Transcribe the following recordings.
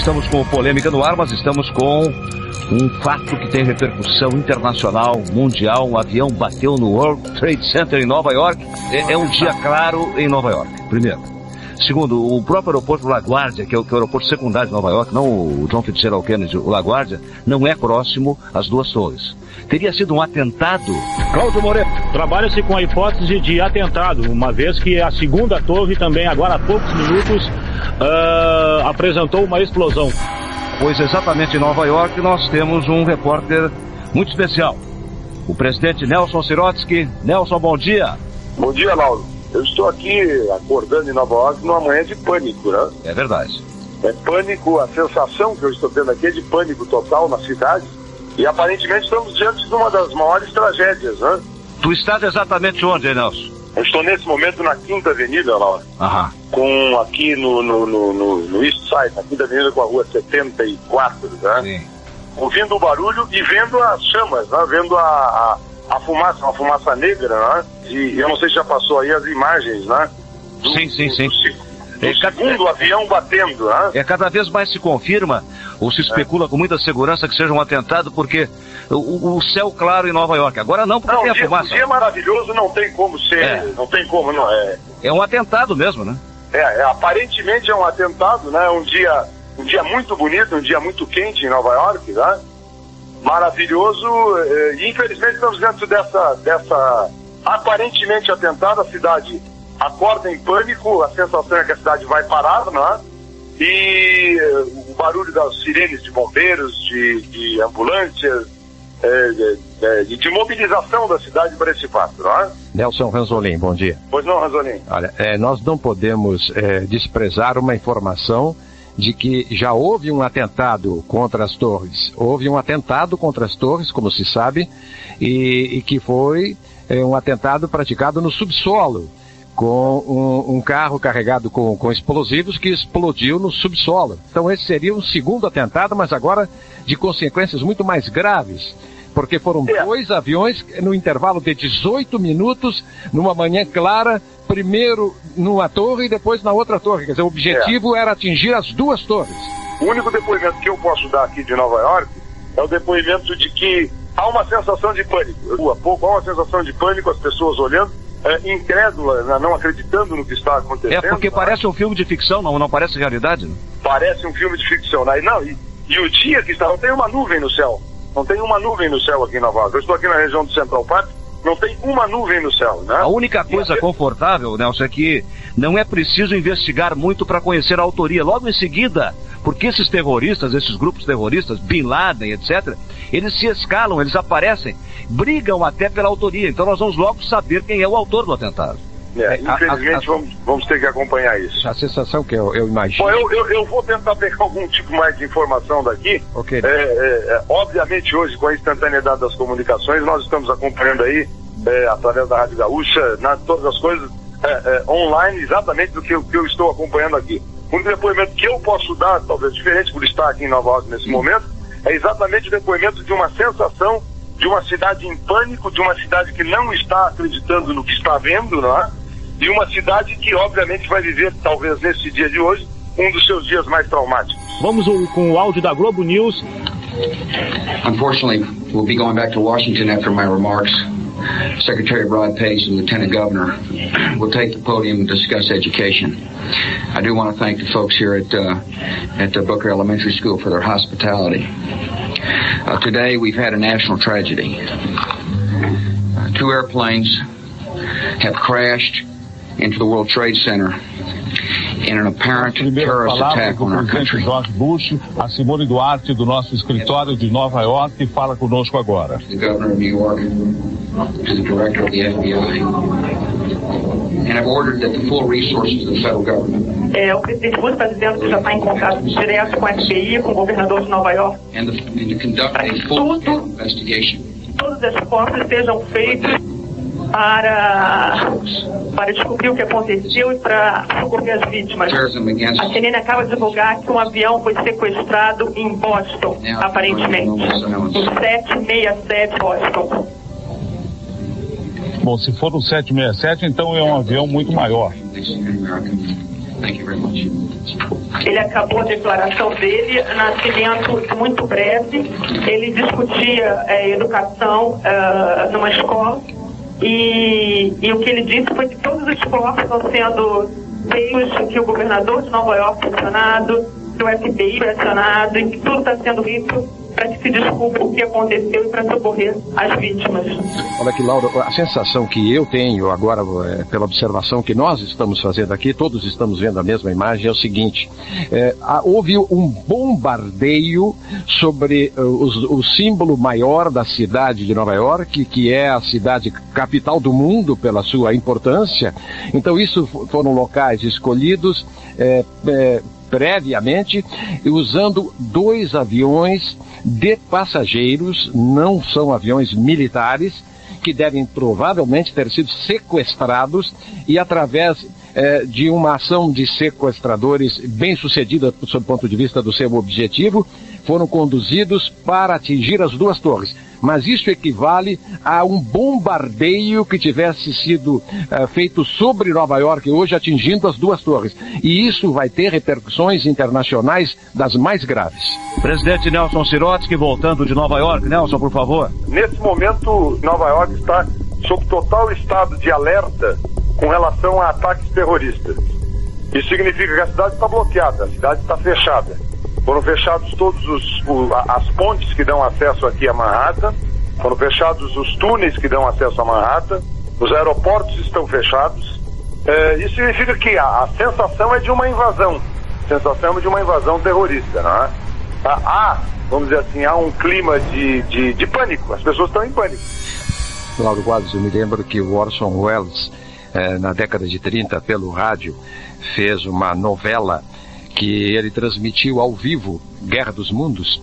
Estamos com polêmica no ar, mas estamos com um fato que tem repercussão internacional, mundial. Um avião bateu no World Trade Center em Nova York. É um dia claro em Nova York, primeiro. Segundo, o próprio aeroporto LaGuardia, que é o aeroporto secundário de Nova York, não o John Fitzgerald Kennedy, o LaGuardia, não é próximo às duas torres. Teria sido um atentado? Cláudio Moreira, trabalha-se com a hipótese de atentado, uma vez que a segunda torre também, agora há poucos minutos, apresentou uma explosão. Pois exatamente em Nova York nós temos um repórter muito especial. O presidente Nelson Sirotsky. Nelson, bom dia. Bom dia, Lauro. Eu estou aqui acordando em Nova York numa manhã de pânico, né? É verdade. É pânico, a sensação que eu estou tendo aqui é de pânico total na cidade. E aparentemente estamos diante de uma das maiores tragédias, né? Tu estás exatamente onde, hein, Nelson? Eu estou nesse momento na Quinta Avenida, Laura. Aham. Aqui no East Side, na Quinta Avenida com a rua 74, né? Sim. Ouvindo o barulho e vendo as chamas, né? Vendo a fumaça, uma fumaça negra, né? E eu não sei se já passou aí as imagens, né? Sim. Do segundo avião batendo, né? Cada vez mais se confirma, ou se especula com muita segurança que seja um atentado, porque o céu claro em Nova York. Agora não, porque tem a fumaça. O dia maravilhoso não tem como ser, não tem como, não é. É um atentado mesmo, né? Aparentemente é um atentado, né? Um dia muito bonito, um dia muito quente em Nova York, né? Maravilhoso, e infelizmente estamos dentro dessa aparentemente atentado. A cidade acorda em pânico, a sensação é que a cidade vai parar, né? E o barulho das sirenes de bombeiros, de ambulâncias, de mobilização da cidade para esse fato, não é? Nelson Ranzolin, bom dia. Pois não, Ranzolin. Olha, nós não podemos desprezar uma informação de que já houve um atentado contra as torres. Houve um atentado contra as torres, como se sabe, e que foi um atentado praticado no subsolo, com um carro carregado com explosivos que explodiu no subsolo. Então esse seria um segundo atentado, mas agora de consequências muito mais graves, porque foram dois aviões no intervalo de 18 minutos, numa manhã clara, primeiro numa torre e depois na outra torre. Quer dizer, o objetivo era atingir as duas torres. O único depoimento que eu posso dar aqui de Nova York é o depoimento de que há uma sensação de pânico. Há pouco há uma sensação de pânico, as pessoas olhando, incrédulas, não acreditando no que está acontecendo. Porque parece um filme de ficção, não parece realidade, né? Parece um filme de ficção, né? E o dia que está, não tem uma nuvem no céu. Não tem uma nuvem no céu aqui em Nova York. Eu estou aqui na região do Central Park, não tem uma nuvem no céu, né? A única coisa confortável, Nelson, é que não é preciso investigar muito para conhecer a autoria. Logo em seguida, porque esses terroristas, esses grupos terroristas, Bin Laden, etc., eles se escalam, eles aparecem, brigam até pela autoria. Então nós vamos logo saber quem é o autor do atentado. Infelizmente vamos ter que acompanhar isso. A sensação que eu imagino... Bom, eu vou tentar pegar algum tipo mais de informação daqui. Okay. Obviamente hoje, com a instantaneidade das comunicações, nós estamos acompanhando aí, através da Rádio Gaúcha, todas as coisas online, exatamente do que eu estou acompanhando aqui. Um depoimento que eu posso dar, talvez diferente por estar aqui em Nova York nesse momento, é exatamente o depoimento de uma sensação de uma cidade em pânico, de uma cidade que não está acreditando no que está vendo, não é? E uma cidade que obviamente vai viver, talvez nesse dia de hoje, um dos seus dias mais traumáticos. Vamos com o áudio da Globo News. Unfortunately, we'll be going back to Washington after my remarks. Secretary Rod Page and Lieutenant Governor will take the podium and discuss education. I do want to thank the folks here at Booker Elementary School for their hospitality. Today we've had a national tragedy. Two airplanes have crashed into the World Trade Center in an apparent terrorist attack on our country. George Bush, a Simone Duarte do nosso escritório de Nova York fala conosco agora. The Governor of New York, to the Director of the FBI, and I've ordered that the full resources of the federal government. O presidente Bush está dizendo que já está em contato direto com a FBI, com o governador de Nova York. And to conduct a full investigation. Todos os esforços sejam feitos para descobrir o que aconteceu e para socorrer as vítimas. A CNN acaba de divulgar que um avião foi sequestrado em Boston, aparentemente, no 767 Boston. Bom, se for o 767, então é um avião muito maior. Thank you very much. Ele acabou a declaração dele, nascimento muito breve. Ele discutia educação numa escola e o que ele disse foi que todos os esforços estão sendo feitos, que o governador de Nova York foi acionado, que o FBI foi acionado e que tudo está sendo feito para que se descubra o que aconteceu e para socorrer as vítimas. Olha aqui, Laura, a sensação que eu tenho agora, pela observação que nós estamos fazendo aqui, todos estamos vendo a mesma imagem, é o seguinte: houve um bombardeio sobre o símbolo maior da cidade de Nova York, que é a cidade capital do mundo pela sua importância. Então isso foram locais escolhidos previamente, usando 2 aviões de passageiros, não são aviões militares, que devem provavelmente ter sido sequestrados e através de uma ação de sequestradores bem sucedida sob o ponto de vista do seu objetivo, foram conduzidos para atingir as 2 torres. Mas isso equivale a um bombardeio que tivesse sido feito sobre Nova York hoje, atingindo as 2 torres. E isso vai ter repercussões internacionais das mais graves. Presidente Nelson Sirotsky, voltando de Nova York. Nelson, por favor. Nesse momento, Nova York está sob total estado de alerta com relação a ataques terroristas. Isso significa que a cidade está bloqueada, a cidade está fechada. Foram fechados todos as pontes que dão acesso aqui a Manhattan, foram fechados os túneis que dão acesso a Manhattan, os aeroportos estão fechados. Isso significa que a sensação é de uma invasão, terrorista, não é? Vamos dizer assim, há um clima de pânico, as pessoas estão em pânico. Lauro Guados, eu me lembro que o Orson Welles, na década de 30, pelo rádio, fez uma novela que ele transmitiu ao vivo, Guerra dos Mundos,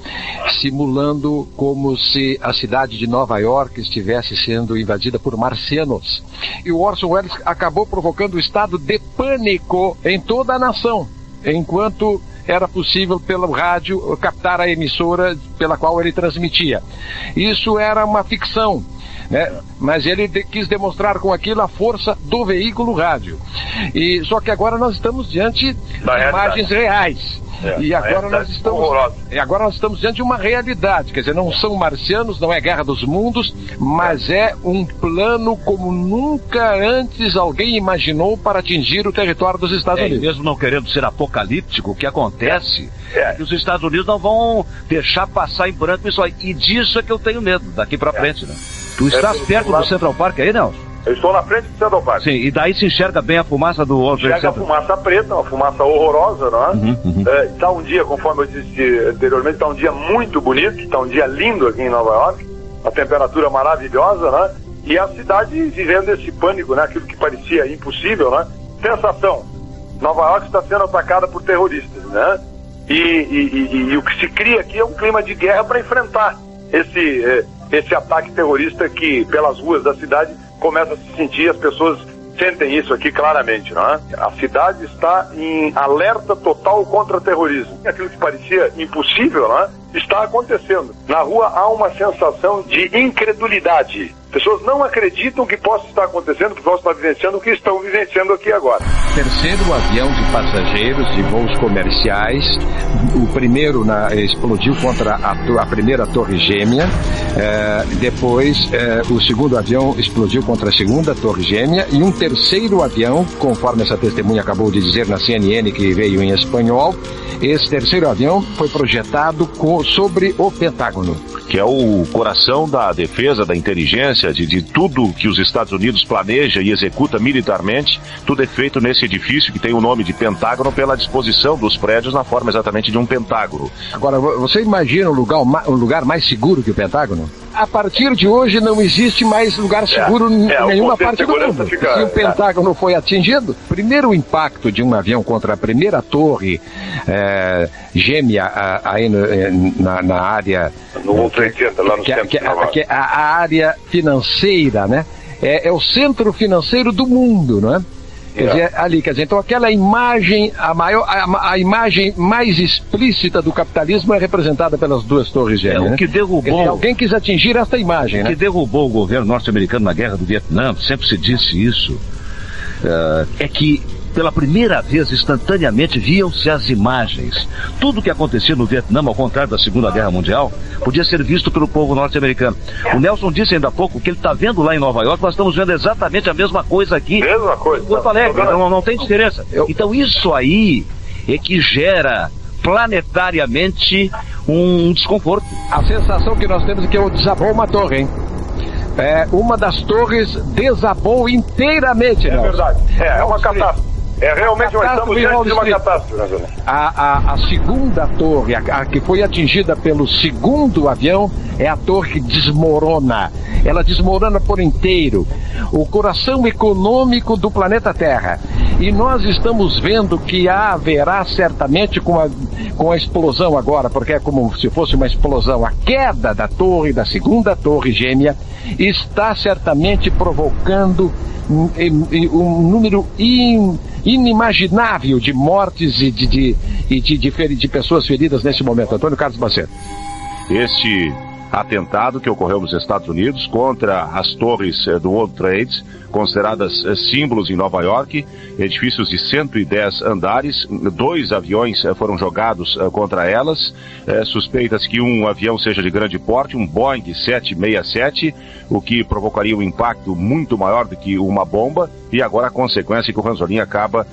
simulando como se a cidade de Nova York estivesse sendo invadida por marcianos. E o Orson Welles acabou provocando um estado de pânico em toda a nação, enquanto era possível pelo rádio captar a emissora pela qual ele transmitia. Isso era uma ficção, né? Mas ele quis demonstrar com aquilo a força do veículo rádio. Só que agora nós estamos diante de imagens reais. E agora nós estamos diante de uma realidade. Quer dizer, não são marcianos, não é Guerra dos Mundos, mas é um plano como nunca antes alguém imaginou para atingir o território dos Estados Unidos. Mesmo não querendo ser apocalíptico, o que acontece é que os Estados Unidos não vão deixar passar em branco isso aí. E disso é que eu tenho medo, daqui pra frente, né? Tu estás perto do Central Park aí, Nelson? Eu estou na frente do Central Park. Sim, e daí se enxerga bem a fumaça do World Trade Center. Enxerga a fumaça preta, uma fumaça horrorosa, não é? Está um dia, conforme eu disse anteriormente, está um dia muito bonito, está um dia lindo aqui em Nova York, a temperatura maravilhosa, né? E a cidade vivendo esse pânico, né? Aquilo que parecia impossível, né? Sensação, Nova York está sendo atacada por terroristas, né? E o que se cria aqui é um clima de guerra para enfrentar esse ataque terrorista que pelas ruas da cidade começa a se sentir, as pessoas sentem isso aqui claramente, não é? A cidade está em alerta total contra terrorismo. Aquilo que parecia impossível, não é? Está acontecendo. Na rua há uma sensação de incredulidade. Pessoas não acreditam que possa estar acontecendo, que possa estar vivenciando o que estão vivenciando aqui agora. Terceiro avião de passageiros de voos comerciais. O primeiro explodiu contra a primeira torre gêmea. Depois, o segundo avião explodiu contra a segunda torre gêmea. E um terceiro avião, conforme essa testemunha acabou de dizer na CNN, que veio em espanhol, esse terceiro avião foi projetado sobre o Pentágono. Que é o coração da defesa, da inteligência, de tudo que os Estados Unidos planeja e executa militarmente. Tudo é feito nesse edifício que tem o nome de Pentágono pela disposição dos prédios na forma exatamente de um pentágono. Agora, você imagina um lugar mais seguro que o Pentágono? A partir de hoje não existe mais lugar seguro em nenhuma parte do mundo. Se o Pentágono foi atingido, primeiro o impacto de um avião contra a primeira torre gêmea aí na área... No World Trade Center, lá no centro. Que a área financeira, né? É o centro financeiro do mundo, não é? Quer dizer, então aquela imagem, a imagem mais explícita do capitalismo é representada pelas duas torres gêmeas. O que derrubou... Alguém quis atingir esta imagem, né? O que derrubou o governo norte-americano na guerra do Vietnã, sempre se disse isso, é que pela primeira vez, instantaneamente, viam-se as imagens. Tudo o que acontecia no Vietnã, ao contrário da Segunda Guerra Mundial, podia ser visto pelo povo norte-americano. O Nelson disse ainda há pouco que ele está vendo lá em Nova York, nós estamos vendo exatamente a mesma coisa aqui. Mesma coisa. Porto Alegre, não tem diferença. Então isso aí é que gera planetariamente um desconforto. A sensação que nós temos é que desabou uma torre, hein? Uma das torres desabou inteiramente. É verdade. É uma catástrofe. Realmente nós estamos diante de uma catástrofe. A segunda torre, a que foi atingida pelo segundo avião, é a torre que desmorona. Ela desmorona por inteiro. O coração econômico do planeta Terra. E nós estamos vendo que haverá certamente com a explosão agora, porque é como se fosse uma explosão, a queda da torre, da segunda torre gêmea, está certamente provocando um número inimaginável de mortes e de pessoas feridas nesse momento. Antônio Carlos Macedo. Este atentado que ocorreu nos Estados Unidos contra as torres do World Trade, consideradas símbolos em Nova York, edifícios de 110 andares, 2 aviões foram jogados contra elas, suspeitas que um avião seja de grande porte, um Boeing 767, o que provocaria um impacto muito maior do que uma bomba, e agora a consequência que o Ranzolin acaba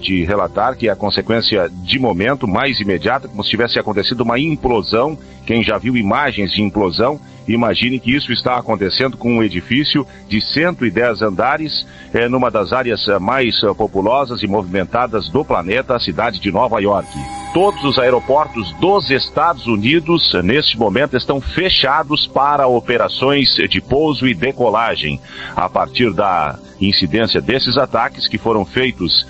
de relatar, que é a consequência de momento, mais imediata, como se tivesse acontecido uma implosão. Quem já viu imagens de implosão, imagine que isso está acontecendo com um edifício de 110 andares, numa das áreas mais populosas e movimentadas do planeta, a cidade de Nova York. Todos os aeroportos dos Estados Unidos, neste momento, estão fechados para operações de pouso e decolagem. A partir da incidência desses ataques, que foram feitos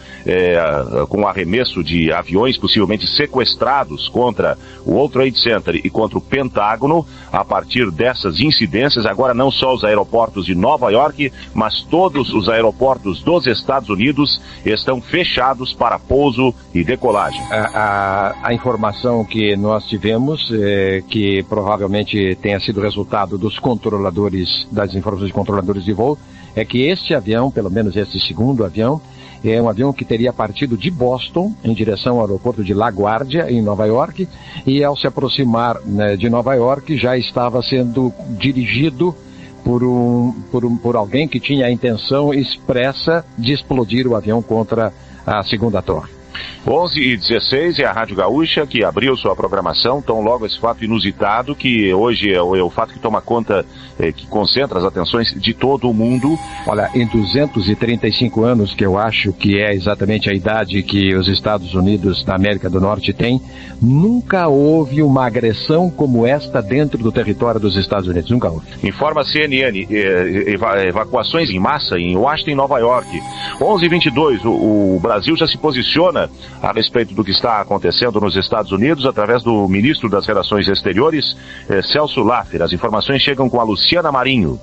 com arremesso de aviões possivelmente sequestrados contra o World Trade Center e contra o Pentágono, a partir dessas incidências, agora não só os aeroportos de Nova York, mas todos os aeroportos dos Estados Unidos estão fechados para pouso e decolagem. A informação que nós tivemos, que provavelmente tenha sido resultado dos controladores, das informações de controladores de voo, é que este avião, pelo menos este segundo avião, é um avião que teria partido de Boston em direção ao aeroporto de LaGuardia, em Nova York, e ao se aproximar de Nova York já estava sendo dirigido por alguém que tinha a intenção expressa de explodir o avião contra a segunda torre. 11h16 é a Rádio Gaúcha que abriu sua programação, tão logo esse fato inusitado, que hoje é o fato que toma conta, que concentra as atenções de todo o mundo. Olha, em 235 anos, que eu acho que é exatamente a idade que os Estados Unidos da América do Norte têm, nunca houve uma agressão como esta dentro do território dos Estados Unidos, nunca houve. Informa a CNN, evacuações em massa em Washington e Nova York. 11h22, o Brasil já se posiciona a respeito do que está acontecendo nos Estados Unidos através do ministro das Relações Exteriores, Celso Laffer. As informações chegam com a Luciana Marinho.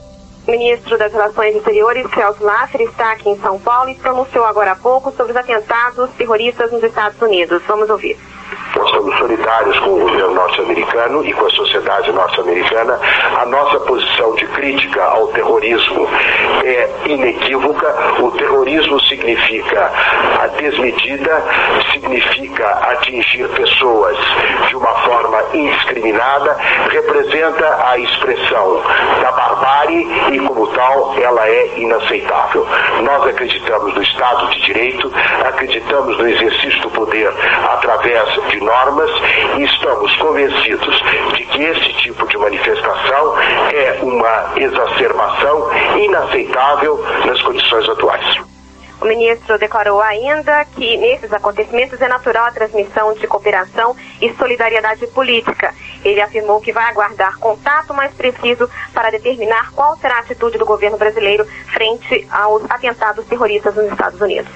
O ministro das Relações Exteriores, Celso Laffer, está aqui em São Paulo e pronunciou agora há pouco sobre os atentados terroristas nos Estados Unidos. Vamos ouvir. Nós estamos solidários com o governo norte-americano e com a sociedade norte-americana. A nossa posição de crítica ao terrorismo é inequívoca. O terrorismo significa a desmedida, significa atingir pessoas de uma forma indiscriminada, representa a expressão da barbárie e, como tal, ela é inaceitável. Nós acreditamos no Estado de Direito, acreditamos no exercício do poder através de normas e estamos convencidos de que esse tipo de manifestação é uma exacerbação inaceitável nas condições atuais. O ministro declarou ainda que nesses acontecimentos é natural a transmissão de cooperação e solidariedade política. Ele afirmou que vai aguardar contato mais preciso para determinar qual será a atitude do governo brasileiro frente aos atentados terroristas nos Estados Unidos.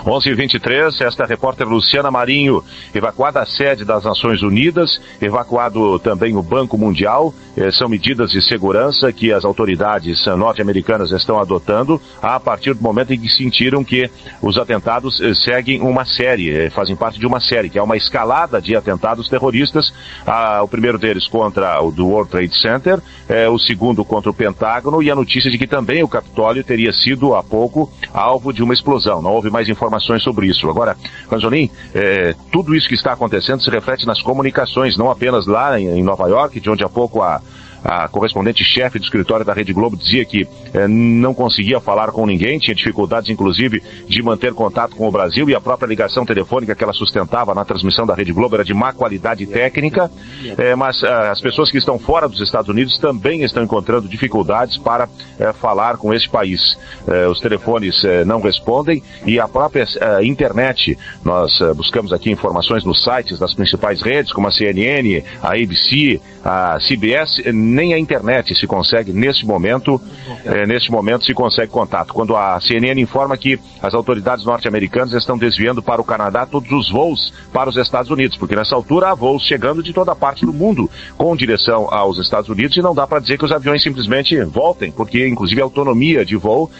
11h23, esta repórter Luciana Marinho, evacuada a sede das Nações Unidas, evacuado também o Banco Mundial. São medidas de segurança que as autoridades norte-americanas estão adotando a partir do momento em que sentiram que os atentados seguem uma série, fazem parte de uma série, que é uma escalada de atentados terroristas. O primeiro deles contra o do World Trade Center, o segundo contra o Pentágono, e a notícia de que também o Capitólio teria sido há pouco alvo de uma explosão. Não houve mais mais informações sobre isso. Agora, Ranzolin, tudo isso que está acontecendo se reflete nas comunicações, não apenas lá em Nova York, de onde há pouco a correspondente-chefe do escritório da Rede Globo dizia que não conseguia falar com ninguém, tinha dificuldades, inclusive, de manter contato com o Brasil, e a própria ligação telefônica que ela sustentava na transmissão da Rede Globo era de má qualidade técnica, mas as pessoas que estão fora dos Estados Unidos também estão encontrando dificuldades para falar com esse país. Os telefones não respondem, e a própria internet, nós buscamos aqui informações nos sites das principais redes, como a CNN, a ABC, a CBS, nem a internet se consegue, neste momento se consegue contato. Quando a CNN informa que as autoridades norte-americanas estão desviando para o Canadá todos os voos para os Estados Unidos, porque nessa altura há voos chegando de toda parte do mundo com direção aos Estados Unidos, e não dá para dizer que os aviões simplesmente voltem, porque inclusive a autonomia de voo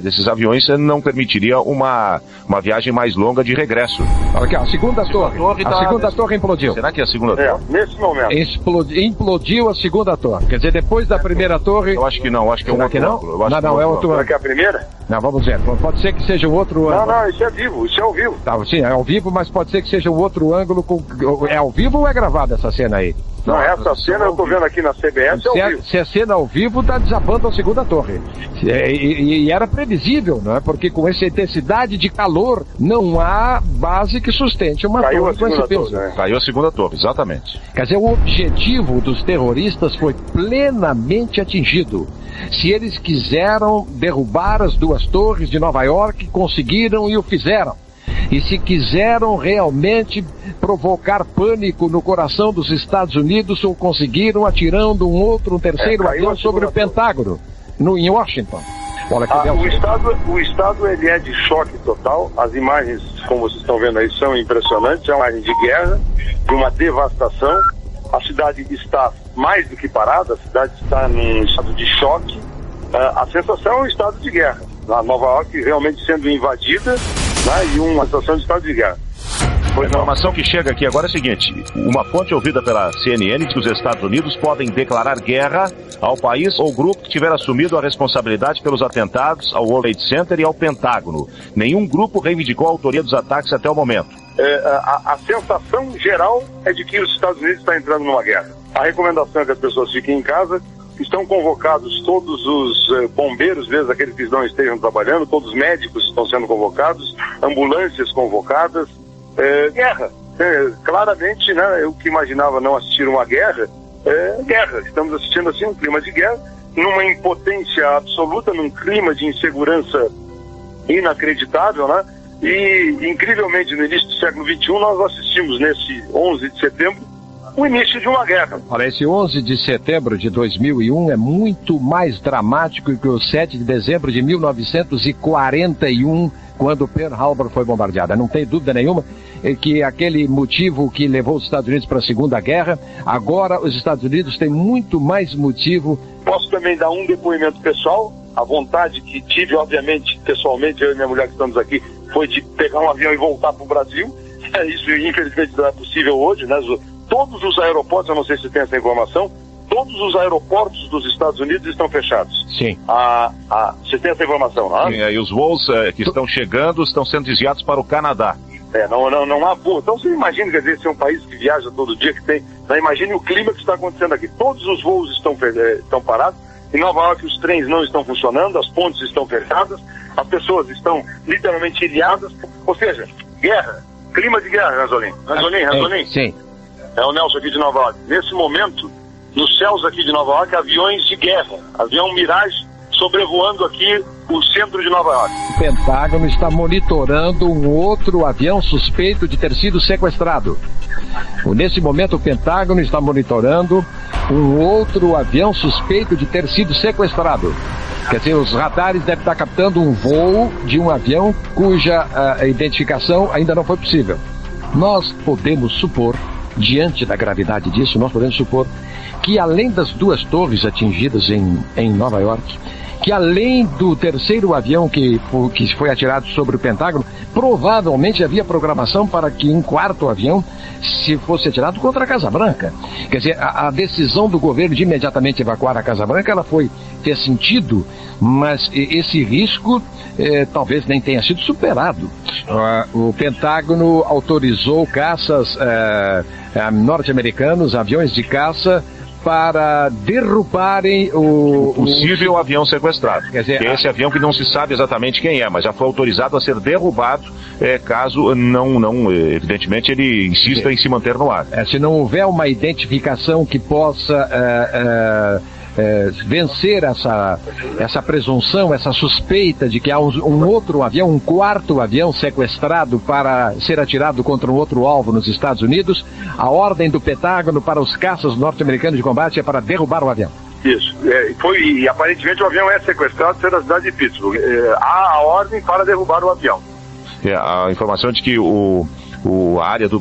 desses aviões não permitiria uma viagem mais longa de regresso. Olha aqui, a segunda torre implodiu. Será que é a segunda torre? Nesse momento. Implodiu a segunda torre. Quer dizer, depois da primeira torre... Eu acho que não, acho que é um outro ângulo. Não, é outro ângulo. Será que é a primeira? Não, vamos ver. Pode ser que seja um outro ângulo. Não, isso é vivo, isso é ao vivo. Tá, sim, é ao vivo, mas pode ser que seja um outro ângulo. É ao vivo ou é gravada essa cena aí? Não, essa cena eu tô vendo aqui na CBS, é ao vivo. Se é cena ao vivo, tá desabando a segunda torre. E era previsível, não é? Porque com essa intensidade de calor, não há base que sustente uma torre com esse peso. Caiu a segunda torre, exatamente. Quer dizer, o objetivo dos terroristas foi plenamente atingido. Se eles quiseram derrubar as duas torres de Nova York, conseguiram e o fizeram. E se quiseram realmente provocar pânico no coração dos Estados Unidos, ou conseguiram atirando um terceiro avião sobre o Pentágono, em Washington. Olha que o Estado ele é de choque total. As imagens, como vocês estão vendo aí, são impressionantes. É uma imagem de guerra, de uma devastação. A cidade está mais do que parada, a cidade está num estado de choque. A sensação é um estado de guerra. A Nova York realmente sendo invadida, né, e uma situação de estado de guerra. A informação que chega aqui agora é a seguinte: uma fonte ouvida pela CNN diz que os Estados Unidos podem declarar guerra ao país ou grupo que tiver assumido a responsabilidade pelos atentados ao World Trade Center e ao Pentágono. Nenhum grupo reivindicou a autoria dos ataques até o momento. A sensação geral é de que os Estados Unidos estão entrando numa guerra. A recomendação é que as pessoas fiquem em casa. Estão convocados todos os bombeiros, mesmo aqueles que não estejam trabalhando, todos os médicos estão sendo convocados, ambulâncias convocadas. Guerra. Claramente, né, eu que imaginava não assistir uma guerra, guerra. Estamos assistindo assim um clima de guerra, numa impotência absoluta, num clima de insegurança inacreditável, né? E, incrivelmente, no início do século XXI, nós assistimos nesse 11 de setembro o início de uma guerra. Olha, esse 11 de setembro de 2001 é muito mais dramático que o 7 de dezembro de 1941, quando Pearl Harbor foi bombardeada. Não tem dúvida nenhuma que aquele motivo que levou os Estados Unidos para a Segunda Guerra, agora os Estados Unidos têm muito mais motivo. Posso também dar um depoimento pessoal. A vontade que tive, obviamente, pessoalmente, eu e minha mulher que estamos aqui, foi de pegar um avião e voltar para o Brasil. Isso, infelizmente, não é possível hoje, né? Todos os aeroportos, eu não sei se tem essa informação, todos os aeroportos dos Estados Unidos estão fechados. Sim. Você tem essa informação, não é? Sim, e os voos que estão chegando estão sendo desviados para o Canadá. Não há voo. Então você imagina, quer dizer, esse é um país que viaja todo dia, que tem... Imagine o clima que está acontecendo aqui. Todos os voos estão parados. Em Nova York os trens não estão funcionando, as pontes estão fechadas, as pessoas estão literalmente ilhadas. Ou seja, guerra. Clima de guerra, Ranzolin. Ranzolin. Sim. É o Nelson aqui de Nova York. Nesse momento, nos céus aqui de Nova York, aviões de guerra. Avião Mirage sobrevoando aqui o centro de Nova York. O Pentágono está monitorando um outro avião suspeito de ter sido sequestrado. Nesse momento, o Pentágono está monitorando um outro avião suspeito de ter sido sequestrado. Quer dizer, os radares devem estar captando um voo de um avião cuja identificação ainda não foi possível. Nós podemos supor diante da gravidade disso, nós podemos supor que além das 2 torres atingidas em Nova York, que além do terceiro avião que foi atirado sobre o Pentágono, provavelmente havia programação para que um 4º avião se fosse atirado contra a Casa Branca. Quer dizer, a decisão do governo de imediatamente evacuar a Casa Branca, ela fez sentido, mas esse risco talvez nem tenha sido superado. O Pentágono autorizou caças norte-americanos, aviões de caça, para derrubarem o possível avião sequestrado. Quer dizer, esse avião que não se sabe exatamente quem é, mas já foi autorizado a ser derrubado, caso não, evidentemente, ele insista em se manter no ar. Se não houver uma identificação que possa vencer essa presunção, essa suspeita de que há um outro avião, um 4º avião sequestrado para ser atirado contra um outro alvo nos Estados Unidos, a ordem do Pentágono para os caças norte-americanos de combate é para derrubar o avião. Isso. E aparentemente o avião é sequestrado pela cidade de Pittsburgh. Há a ordem para derrubar o avião. A informação de que a área do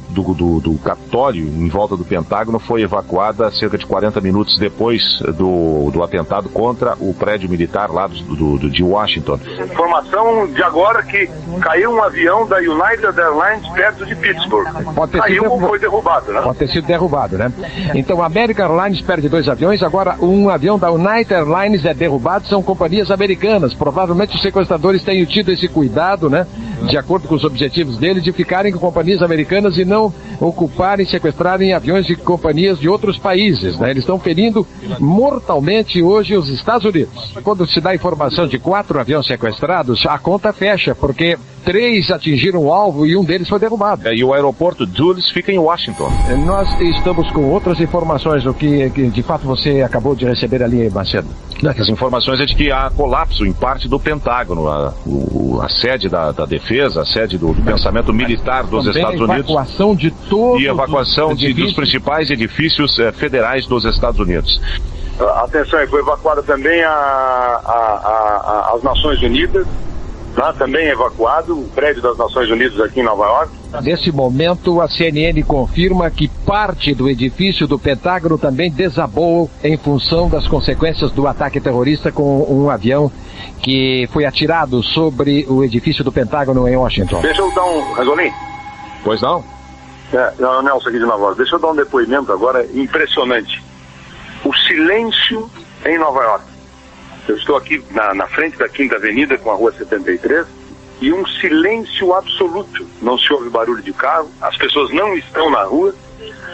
Capitólio, em volta do Pentágono, foi evacuada cerca de 40 minutos depois do atentado contra o prédio militar lá de Washington. Informação de agora que caiu um avião da United Airlines perto de Pittsburgh. Caiu ou foi derrubado, né? Pode ter sido derrubado, né? Então a American Airlines perde 2 aviões, agora um avião da United Airlines é derrubado, são companhias americanas. Provavelmente os sequestradores tenham tido esse cuidado, né? De acordo com os objetivos deles, de ficarem com companhias americanas e não ocuparem, sequestrarem aviões de companhias de outros países, né? Eles estão ferindo mortalmente hoje os Estados Unidos. Quando se dá informação de 4 aviões sequestrados, a conta fecha, porque 3 atingiram o alvo e um deles foi derrubado. E o aeroporto Dulles fica em Washington. Nós estamos com outras informações, o que de fato você acabou de receber ali, Macedo. As informações é de que há colapso em parte do Pentágono, a sede da defesa, a sede do pensamento militar dos Estados Unidos. Evacuação de todos e evacuação dos principais edifícios federais dos Estados Unidos. Atenção, foi evacuada também as Nações Unidas, lá também evacuado o prédio das Nações Unidas aqui em Nova York. Nesse momento, a CNN confirma que parte do edifício do Pentágono também desabou em função das consequências do ataque terrorista com um avião que foi atirado sobre o edifício do Pentágono em Washington. Deixa eu dar um... Rasolim? Pois não? Nelson aqui de Nova York. Deixa eu dar um depoimento agora impressionante. O silêncio em Nova York. Eu estou aqui na frente da 5ª Avenida com a Rua 73 e um silêncio absoluto. Não se ouve barulho de carro, as pessoas não estão na rua,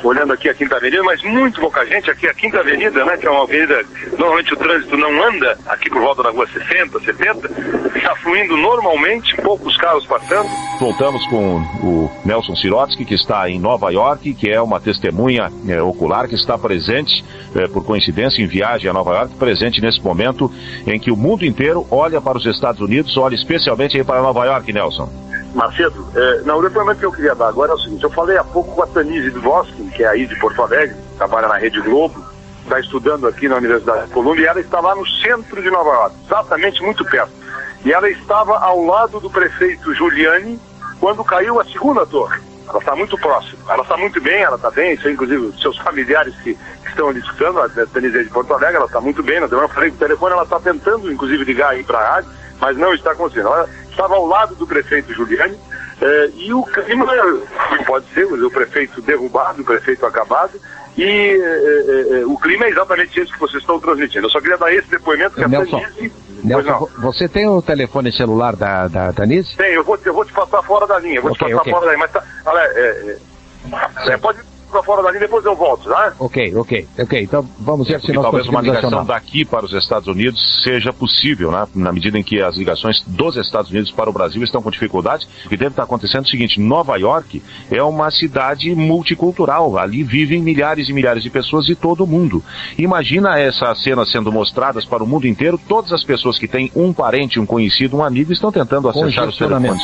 olhando aqui a 5ª Avenida, mas muito pouca gente. Aqui a 5ª Avenida, né, que é uma avenida, normalmente o trânsito não anda aqui por volta da Rua 60, 70, está fluindo normalmente, poucos carros passando. Voltamos com o Nelson Sirotsky, que está em Nova York, que é uma testemunha ocular, que está presente, por coincidência, em viagem a Nova York, presente nesse momento em que o mundo inteiro olha para os Estados Unidos, olha especialmente aí para Nova York, Nelson. Macedo, o depoimento que eu queria dar agora é o seguinte: eu falei há pouco com a Tanise Dvorsky, que é aí de Porto Alegre, trabalha na Rede Globo, está estudando aqui na Universidade de Colômbia, e ela está lá no centro de Nova York, exatamente muito perto. E ela estava ao lado do prefeito Giuliani quando caiu a 2ª torre. Ela está muito próxima, ela está muito bem, ela está bem, isso é, inclusive seus familiares que estão ali escutando, a Tanise é de Porto Alegre, ela está muito bem, eu falei com o telefone, ela está tentando inclusive ligar aí para a rádio, mas não está conseguindo. Ela estava ao lado do prefeito Giuliani, e o clima, pode ser o prefeito derrubado, o prefeito acabado, e o clima é exatamente isso que vocês estão transmitindo. Eu só queria dar esse depoimento que Nelson, Nelson, você tem o telefone celular da Tanise? Tem, eu vou te passar fora da linha, fora da linha, mas pode ir para fora da linha, depois eu volto, tá? Ok, então vamos ver se nós talvez uma ligação daqui para os Estados Unidos seja possível, né? Na medida em que as ligações dos Estados Unidos para o Brasil estão com dificuldade. O que deve estar acontecendo é o seguinte: Nova York é uma cidade multicultural, ali vivem milhares e milhares de pessoas de todo o mundo. Imagina essa cena sendo mostradas para o mundo inteiro, todas as pessoas que têm um parente, um conhecido, um amigo, estão tentando acessar os telefones.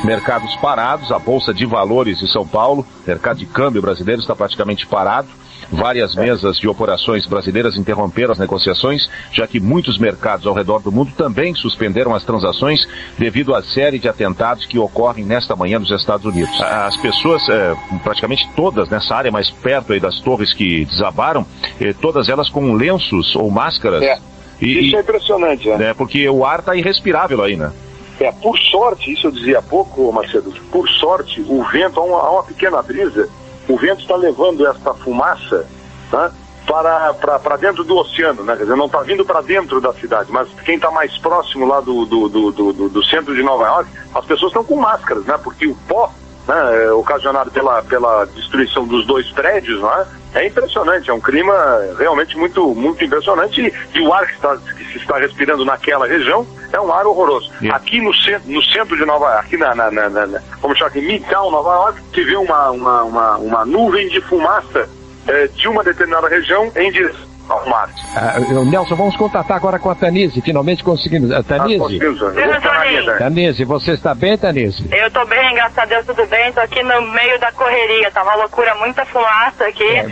mercados parados, a Bolsa de Valores de São Paulo, mercado de câmbio brasileiro está praticamente parado. Várias mesas de operações brasileiras interromperam as negociações, já que muitos mercados ao redor do mundo também suspenderam as transações devido à série de atentados que ocorrem nesta manhã nos Estados Unidos. As pessoas, praticamente todas nessa área mais perto aí das torres que desabaram, todas elas com lenços ou máscaras. Isso é impressionante, né? Porque o ar está irrespirável aí, né? Por sorte, isso eu dizia há pouco, Macedo, por sorte, o vento, há uma pequena brisa, o vento está levando esta fumaça, né, para dentro do oceano, né? Quer dizer, não está vindo para dentro da cidade, mas quem está mais próximo lá do centro de Nova York, as pessoas estão com máscaras, né? Porque o pó, né, ocasionado pela destruição dos 2 prédios, né, é impressionante, é um clima realmente muito, muito impressionante, e o ar que se está respirando naquela região é um ar horroroso. Aqui no centro de Nova York, aqui como chama aqui, Midtown, Nova York, se vê uma nuvem de fumaça de uma determinada região em direção ao mar. Nelson, vamos contatar agora com a Tanise, finalmente conseguimos. Tanise? Tanise, você está bem, Tanise? Eu estou bem, graças a Deus, tudo bem. Estou aqui no meio da correria, tá uma loucura, muita fumaça aqui.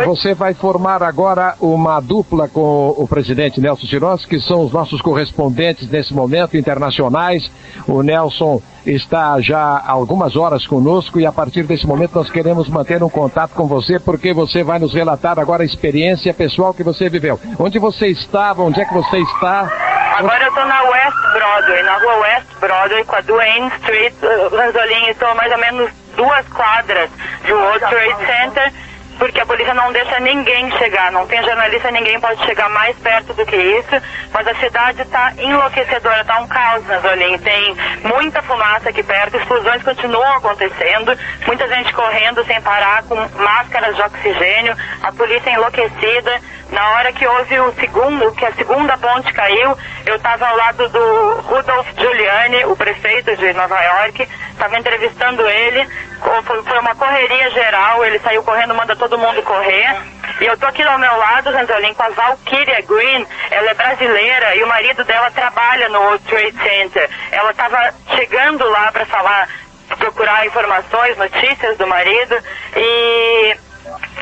Você vai formar agora uma dupla com o presidente Nelson Tironi, que são os nossos correspondentes nesse momento, internacionais. O Nelson está já há algumas horas conosco e a partir desse momento nós queremos manter um contato com você, porque você vai nos relatar agora a experiência pessoal que você viveu. Onde você estava? Onde é que você está? Agora eu estou na West Broadway, na rua West Broadway, com a Duane Street, Lanzolinho. Estou mais ou menos 2 quadras do World Trade Center, porque a polícia não deixa ninguém chegar, não tem jornalista, ninguém pode chegar mais perto do que isso, mas a cidade está enlouquecedora, está um caos, Lanzolinho. Tem muita fumaça aqui perto, explosões continuam acontecendo, muita gente correndo sem parar, com máscaras de oxigênio, a polícia enlouquecida. Na hora que houve que a segunda ponte caiu, eu estava ao lado do Rudolph Giuliani, o prefeito de Nova York, estava entrevistando ele, foi uma correria geral, ele saiu correndo, manda todo mundo correr, e eu tô aqui ao meu lado, Ranzolin, com a Valkyria Green, ela é brasileira, e o marido dela trabalha no World Trade Center. Ela estava chegando lá para procurar informações, notícias do marido, e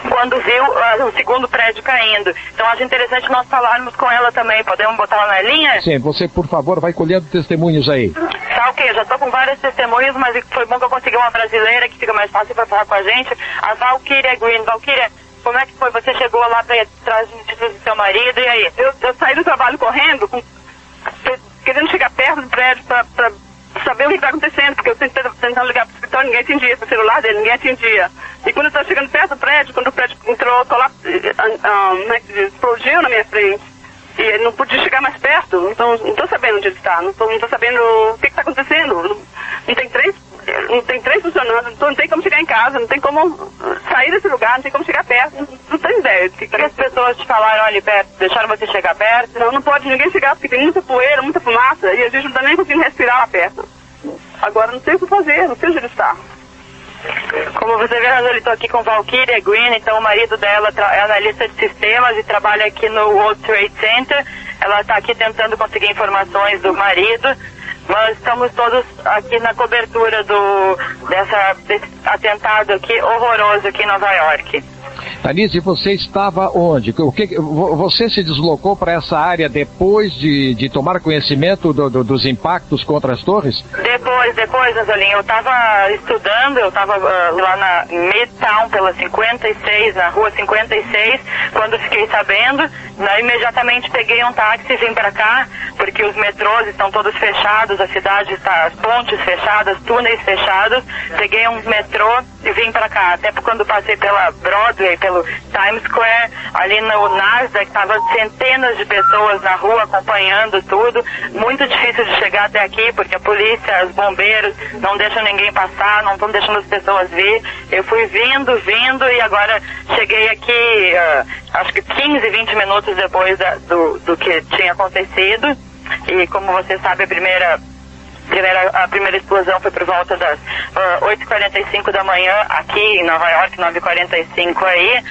quando viu o segundo prédio caindo. Então acho interessante nós falarmos com ela também. Podemos botar ela na linha? Sim, você por favor vai colhendo testemunhos aí. Tá, ok, eu já tô com vários testemunhos, mas foi bom que eu consegui uma brasileira que fica mais fácil para falar com a gente. A Valkyria Green. Valkyria, como é que foi? Você chegou lá para trás de notícias do seu marido, e aí? Eu saí do trabalho correndo, querendo chegar perto do prédio para saber o que está acontecendo, porque eu tentando ligar para o escritório, ninguém atendia, para o celular dele, ninguém atendia. E quando eu estava chegando perto do prédio, quando o prédio entrou, explodiu na minha frente, e não podia chegar mais perto, então não estou sabendo onde ele está, não estou sabendo o que está acontecendo. Não tem três funcionando, não tem como chegar em casa, não tem como sair desse lugar, não tem como chegar perto, não tem ideia. O que as pessoas te falaram ali perto? Deixaram você chegar perto? Não pode ninguém chegar, porque tem muita poeira, muita fumaça, e a gente não está nem conseguindo respirar lá perto. Agora não sei o que fazer, não sei onde ele está. Como você vê, eu estou aqui com Valkyria Green, então o marido dela é analista de sistemas e trabalha aqui no World Trade Center. Ela está aqui tentando conseguir informações do marido. Nós estamos todos aqui na cobertura desse atentado aqui, horroroso aqui em Nova York. Tanise, você estava onde? Você se deslocou para essa área depois de tomar conhecimento dos impactos contra as torres? Depois, Nazolinho, eu estava estudando, eu estava lá na Midtown, pela 56, na rua 56, quando fiquei sabendo, imediatamente peguei um táxi e vim para cá, porque os metrôs estão todos fechados, a cidade está, as pontes fechadas, túneis fechados, peguei um metrô e vim para cá, até quando passei pela Broadway, pelo Times Square, ali no Nasdaq, estava centenas de pessoas na rua acompanhando tudo, muito difícil de chegar até aqui, porque a polícia, os bombeiros não deixam ninguém passar, não estão deixando as pessoas vir. Eu fui vindo e agora cheguei aqui, acho que 15, 20 minutos depois do que tinha acontecido, e como você sabe, a primeira A primeira explosão foi por volta das 8h45 da manhã aqui em Nova York, 9h45 aí.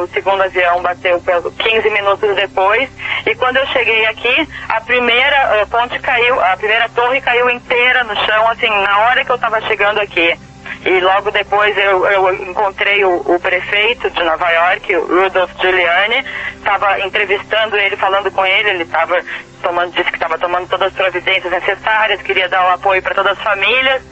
O segundo avião bateu 15 minutos depois. E quando eu cheguei aqui, a primeira ponte caiu, a primeira torre caiu inteira no chão, assim, na hora que eu estava chegando aqui. E logo depois eu encontrei o prefeito de Nova York, o Rudolph Giuliani, estava entrevistando ele, falando com ele, ele disse que estava tomando todas as providências necessárias, queria dar o apoio para todas as famílias.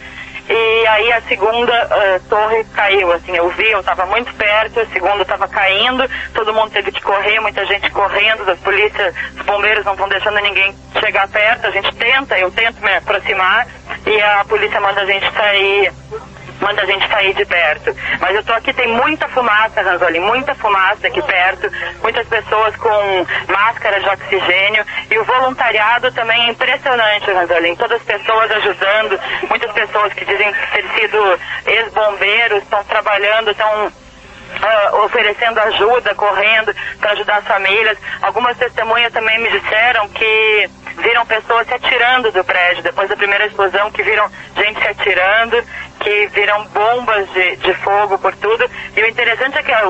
E aí a segunda torre caiu, assim, eu estava muito perto, a segunda estava caindo, todo mundo teve que correr, muita gente correndo, a polícia, os bombeiros não estão deixando ninguém chegar perto, eu tento me aproximar e a polícia manda a gente sair de perto. Mas eu tô aqui, tem muita fumaça, Ranzolin, muita fumaça aqui perto, muitas pessoas com máscara de oxigênio, e o voluntariado também é impressionante, Ranzolin, todas as pessoas ajudando, muitas pessoas que dizem ter sido ex-bombeiros, estão trabalhando, estão oferecendo ajuda, correndo para ajudar as famílias. Algumas testemunhas também me disseram que viram pessoas se atirando do prédio depois da primeira explosão, que viram gente se atirando, que viram bombas de fogo por tudo. E o interessante é que, o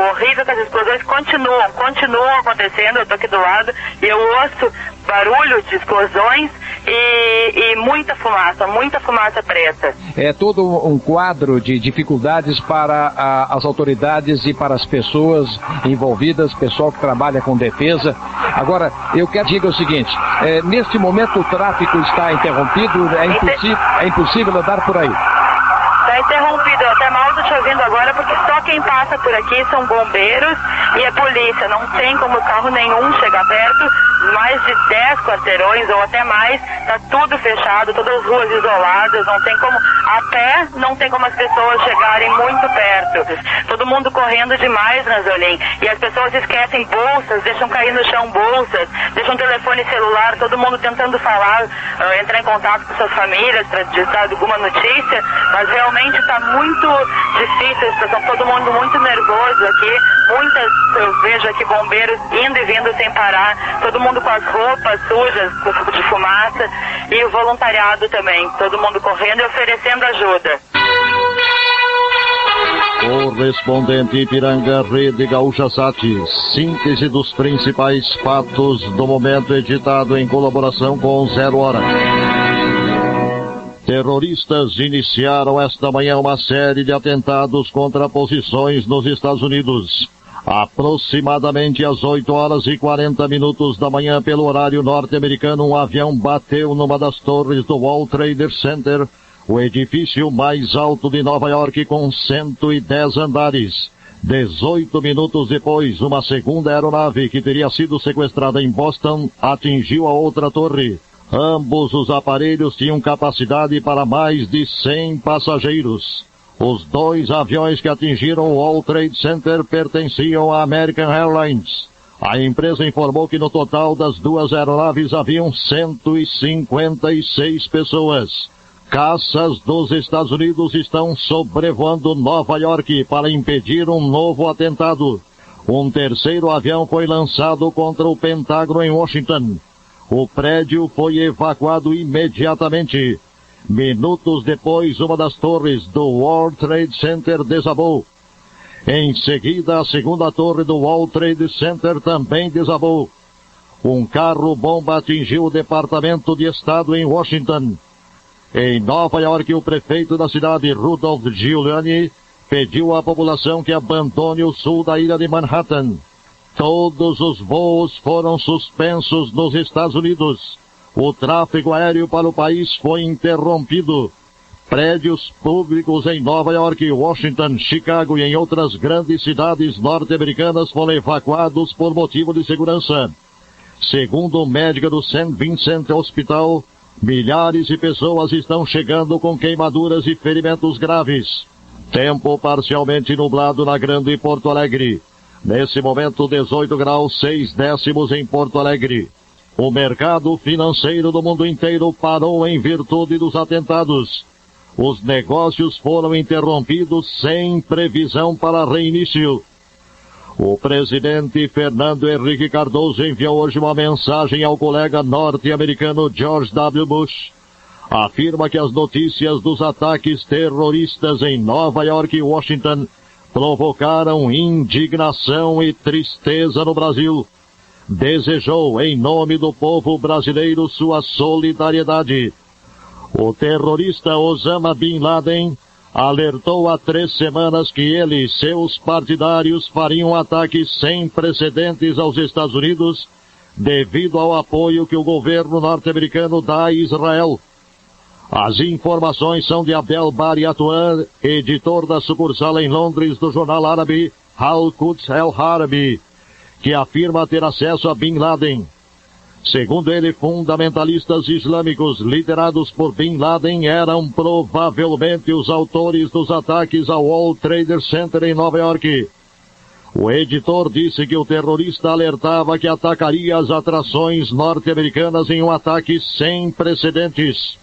horrível é que as explosões continuam acontecendo. Eu tô aqui do lado e eu ouço barulho de explosões e muita fumaça preta. É todo um quadro de dificuldades para as autoridades e para as pessoas envolvidas, pessoal que trabalha com defesa. Agora, eu quero dizer o seguinte, neste momento o tráfego está interrompido, é impossível andar por aí. Está interrompido, eu até mal estou te ouvindo agora, porque só quem passa por aqui são bombeiros e a polícia. Não tem como carro nenhum chegar perto, mais de 10 quarteirões ou até mais, está tudo fechado, todas as ruas isoladas, não tem como, a pé não tem como as pessoas chegarem muito perto. Todo mundo correndo demais, Ranzolin, e as pessoas esquecem bolsas, deixam cair no chão bolsas, deixam telefone celular, todo mundo tentando falar, entrar em contato com suas famílias para digitar alguma notícia, mas realmente está muito difícil a situação, todo mundo muito nervoso aqui, eu vejo aqui bombeiros indo e vindo sem parar, todo mundo com as roupas sujas de fumaça, e o voluntariado também, todo mundo correndo e oferecendo ajuda. Correspondente Ipiranga, Rede Gaúcha Sat, síntese dos principais fatos do momento, editado em colaboração com 0 Hora. Terroristas iniciaram esta manhã uma série de atentados contra posições nos Estados Unidos. Aproximadamente às 8h40 da manhã, pelo horário norte-americano, um avião bateu numa das torres do World Trade Center, o edifício mais alto de Nova York, com 110 andares. 18 minutos depois, uma segunda aeronave que teria sido sequestrada em Boston atingiu a outra torre. Ambos os aparelhos tinham capacidade para mais de 100 passageiros. Os 2 aviões que atingiram o World Trade Center pertenciam à American Airlines. A empresa informou que no total das 2 aeronaves haviam 156 pessoas. Caças dos Estados Unidos estão sobrevoando Nova York para impedir um novo atentado. Um terceiro avião foi lançado contra o Pentágono em Washington. O prédio foi evacuado imediatamente. Minutos depois, uma das torres do World Trade Center desabou. Em seguida, a segunda torre do World Trade Center também desabou. Um carro-bomba atingiu o Departamento de Estado em Washington. Em Nova York, o prefeito da cidade, Rudolph Giuliani, pediu à população que abandone o sul da ilha de Manhattan. Todos os voos foram suspensos nos Estados Unidos. O tráfego aéreo para o país foi interrompido. Prédios públicos em Nova York, Washington, Chicago e em outras grandes cidades norte-americanas foram evacuados por motivo de segurança. Segundo o médico do St. Vincent Hospital, milhares de pessoas estão chegando com queimaduras e ferimentos graves. Tempo parcialmente nublado na Grande Porto Alegre. Nesse momento, 18 graus 6 décimos em Porto Alegre. O mercado financeiro do mundo inteiro parou em virtude dos atentados. Os negócios foram interrompidos sem previsão para reinício. O presidente Fernando Henrique Cardoso enviou hoje uma mensagem ao colega norte-americano George W. Bush, afirma que as notícias dos ataques terroristas em Nova York e Washington provocaram indignação e tristeza no Brasil. Desejou, em nome do povo brasileiro, sua solidariedade. O terrorista Osama Bin Laden alertou há 3 semanas que ele e seus partidários fariam um ataque sem precedentes aos Estados Unidos devido ao apoio que o governo norte-americano dá a Israel. As informações são de Abdel Bari Atwan, editor da sucursal em Londres do jornal árabe Al-Quds El-Harbi, que afirma ter acesso a Bin Laden. Segundo ele, fundamentalistas islâmicos liderados por Bin Laden eram provavelmente os autores dos ataques ao World Trade Center em Nova York. O editor disse que o terrorista alertava que atacaria as atrações norte-americanas em um ataque sem precedentes.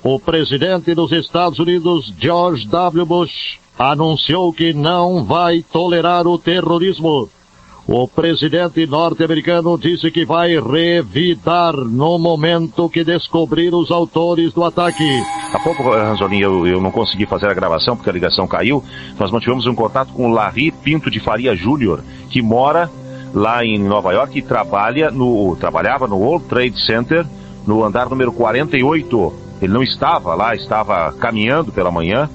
O presidente dos Estados Unidos, George W. Bush, anunciou que não vai tolerar o terrorismo. O presidente norte-americano disse que vai revidar no momento que descobrir os autores do ataque. Há pouco, Ranzolin, eu não consegui fazer a gravação porque a ligação caiu. Nós mantivemos um contato com o Larry Pinto de Faria Júnior, que mora lá em Nova York e trabalhava no World Trade Center, no andar número 48. Ele não estava lá, estava caminhando pela manhã,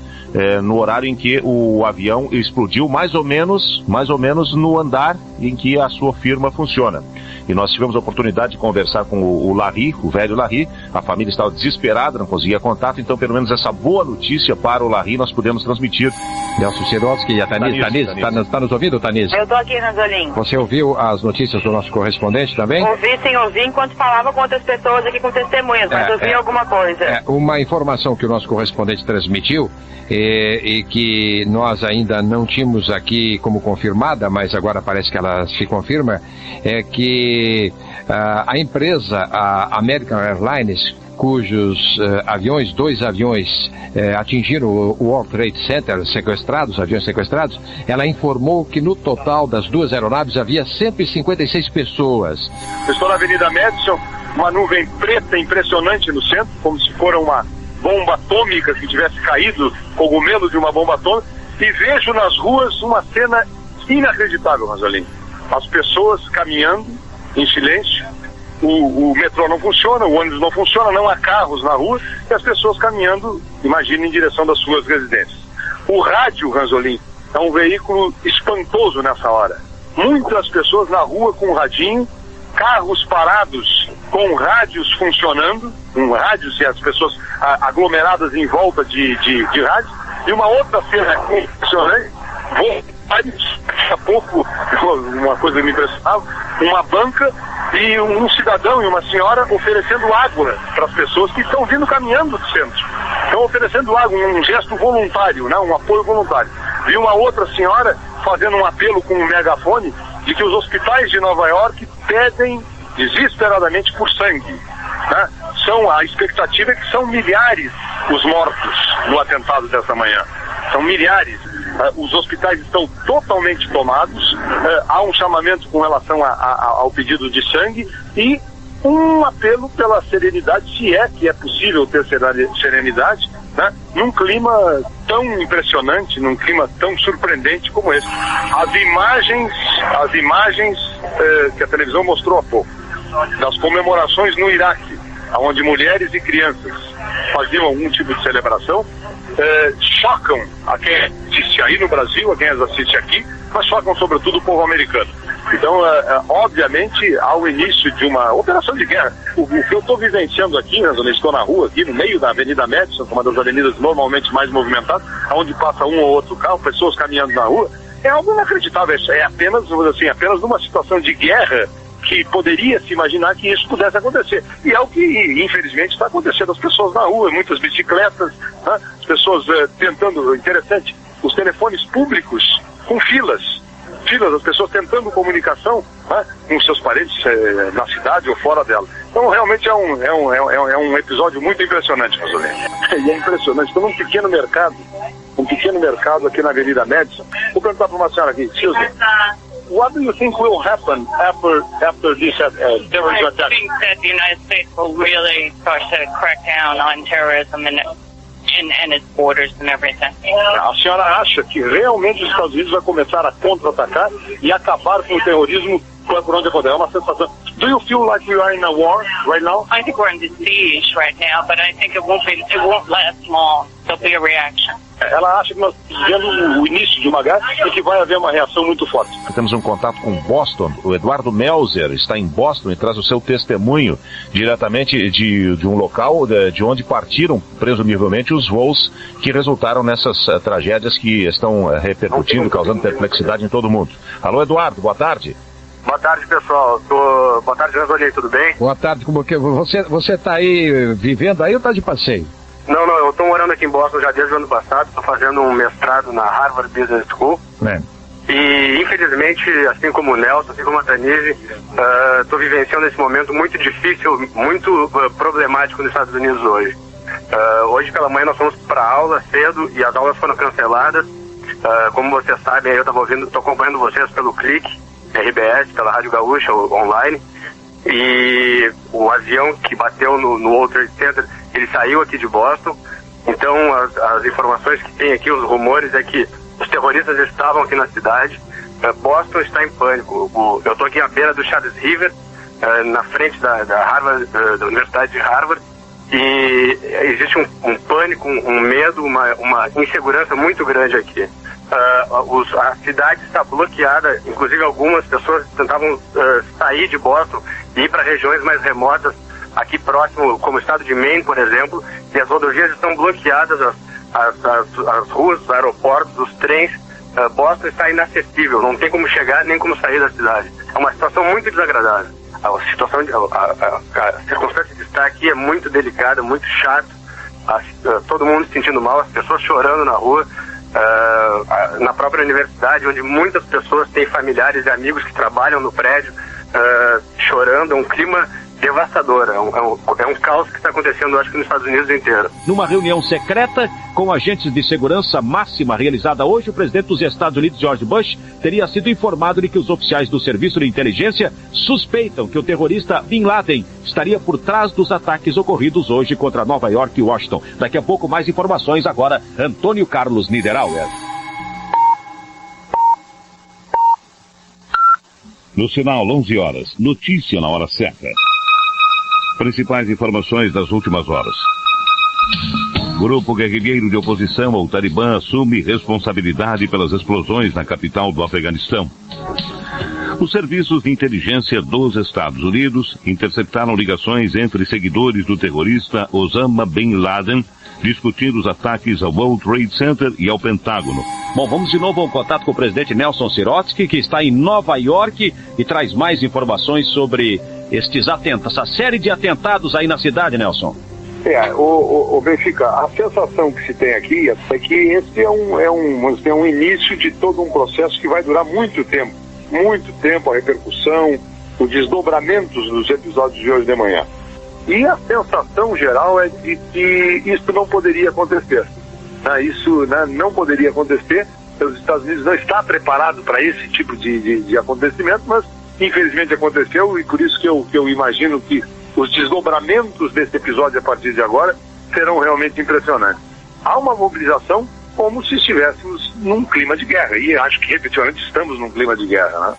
no horário em que o avião explodiu, mais ou menos no andar em que a sua firma funciona. E nós tivemos a oportunidade de conversar com o Larry, o velho Larry. A família estava desesperada, não conseguia contato, então pelo menos essa boa notícia para o Larry nós pudemos transmitir. Nelson Sirotsky e a Tanise, está nos ouvindo, Tanise? Eu estou aqui, Ranzolin. Você ouviu as notícias do nosso correspondente também? Ouvi enquanto falava com outras pessoas aqui com testemunhas, mas ouvi alguma coisa. Uma informação que o nosso correspondente transmitiu e que nós ainda não tínhamos aqui como confirmada, mas agora parece que ela se confirma, é que a empresa, a American Airlines, cujos dois aviões atingiram o World Trade Center, aviões sequestrados, ela informou que no total das 2 aeronaves havia 156 pessoas. Estou na Avenida Madison, uma nuvem preta impressionante no centro, como se for uma bomba atômica que tivesse caído, cogumelo de uma bomba atômica, e vejo nas ruas uma cena inacreditável, Ranzolin. As pessoas caminhando em silêncio, o metrô não funciona, o ônibus não funciona, não há carros na rua, e as pessoas caminhando, imagina, em direção das suas residências. O rádio, Ranzolin, é um veículo espantoso nessa hora. Muitas pessoas na rua com o radinho, carros parados com rádios funcionando, rádios e as pessoas aglomeradas em volta de rádios, e uma outra cena impressionante, daqui a pouco, uma coisa que me impressionava, uma banca e um cidadão e uma senhora oferecendo água para as pessoas que estão vindo caminhando do centro. Estão oferecendo água, um gesto voluntário, né? Um apoio voluntário. Vi uma outra senhora fazendo um apelo com um megafone de que os hospitais de Nova York pedem desesperadamente por sangue. Né? A expectativa é que são milhares os mortos no atentado dessa manhã. São milhares. Os hospitais estão totalmente tomados, há um chamamento com relação ao pedido de sangue e um apelo pela serenidade, se é que é possível ter serenidade, né? Num clima tão impressionante, num clima tão surpreendente como esse. As imagens que a televisão mostrou há pouco, das comemorações no Iraque, onde mulheres e crianças faziam algum tipo de celebração, chocam a quem assiste aí no Brasil, a quem as assiste aqui, mas chocam sobretudo o povo americano. Então, obviamente, ao início de uma operação de guerra, o que eu estou vivenciando aqui, eu estou na rua, aqui no meio da Avenida Madison, uma das avenidas normalmente mais movimentadas, onde passa um ou outro carro, pessoas caminhando na rua, é algo inacreditável. É apenas, assim, apenas numa situação de guerra que poderia se imaginar que isso pudesse acontecer. E é o que, infelizmente, está acontecendo. As pessoas na rua, muitas bicicletas, né? As pessoas tentando, interessante, os telefones públicos com filas, as pessoas tentando comunicação, né, com seus parentes na cidade ou fora dela. Então, realmente é um episódio muito impressionante, Ranzolin. E é impressionante. Estou num pequeno mercado aqui na Avenida Madison. Vou perguntar para uma senhora aqui, Silvia. what do you think will happen after this terrorist attack? I think that the United States will really start to crack down on terrorism and its borders and everything. A senhora acha que realmente os Estados Unidos vai começar a contra-atacar e acabar com o terrorismo por onde puder? É uma sensação. Do you feel like we are in a war right now? I think we're in the siege right now, but I think it won't last long. There'll be a reaction. Ela acha que nós estamos vendo o início de uma guerra e que vai haver uma reação muito forte. Temos um contato com Boston. O Eduardo Melzer está em Boston e traz o seu testemunho diretamente de um local de onde partiram, presumivelmente, os voos que resultaram nessas tragédias que estão repercutindo, causando perplexidade em todo mundo. Alô, Eduardo, boa tarde. Boa tarde, pessoal. Boa tarde, Ranzolini, tudo bem? Boa tarde, como que você está aí vivendo aí ou está de passeio? Não, eu estou morando aqui em Boston já desde o ano passado, estou fazendo um mestrado na Harvard Business School. E, infelizmente, assim como o Nelson, assim como a Tanise, estou vivenciando esse momento muito difícil, muito problemático nos Estados Unidos hoje. Hoje pela manhã nós fomos para aula cedo e as aulas foram canceladas. Como vocês sabem, eu estou acompanhando vocês pelo Clique, RBS, pela Rádio Gaúcha, online. E o avião que bateu no World Trade Center, ele saiu aqui de Boston. Então as informações que tem aqui, os rumores, é que os terroristas estavam aqui na cidade. Boston está em pânico. Eu estou aqui à beira do Charles River, na frente da Harvard, da Universidade de Harvard, e existe um pânico, um medo, uma insegurança muito grande aqui. A cidade está bloqueada, inclusive algumas pessoas tentavam sair de Boston e ir para regiões mais remotas, aqui próximo, como o estado de Maine, por exemplo, e as rodovias estão bloqueadas, as ruas, os aeroportos, os trens. Boston está inacessível, não tem como chegar nem como sair da cidade. É uma situação muito desagradável. A circunstância de estar aqui é muito delicada, muito chato. Todo mundo se sentindo mal, as pessoas chorando na rua. Na própria universidade, onde muitas pessoas têm familiares e amigos que trabalham no prédio, chorando. É um clima devastador, é um caos que está acontecendo, acho que nos Estados Unidos inteiro. Numa reunião secreta com agentes de segurança máxima realizada hoje, o presidente dos Estados Unidos, George Bush, teria sido informado de que os oficiais do Serviço de Inteligência suspeitam que o terrorista Bin Laden estaria por trás dos ataques ocorridos hoje contra Nova York e Washington. Daqui a pouco mais informações agora, Antônio Carlos Niederauer. No sinal 11 horas, notícia na hora certa. Principais informações das últimas horas. Grupo guerrilheiro de oposição ao Talibã assume responsabilidade pelas explosões na capital do Afeganistão. Os serviços de inteligência dos Estados Unidos interceptaram ligações entre seguidores do terrorista Osama Bin Laden, discutindo os ataques ao World Trade Center e ao Pentágono. Bom, vamos de novo ao contato com o presidente Nelson Sirotsky, que está em Nova York e traz mais informações sobre essa série de atentados aí na cidade, Nelson. O Benfica, a sensação que se tem aqui é que esse é um início de todo um processo que vai durar muito tempo, a repercussão, os desdobramentos dos episódios de hoje de manhã. E a sensação geral é de que isso não poderia acontecer. Isso não poderia acontecer, os Estados Unidos não estão preparados para esse tipo de acontecimento, mas infelizmente aconteceu, e por isso que eu imagino que os desdobramentos desse episódio a partir de agora serão realmente impressionantes. Há uma mobilização como se estivéssemos num clima de guerra, e acho que efetivamente estamos num clima de guerra, né?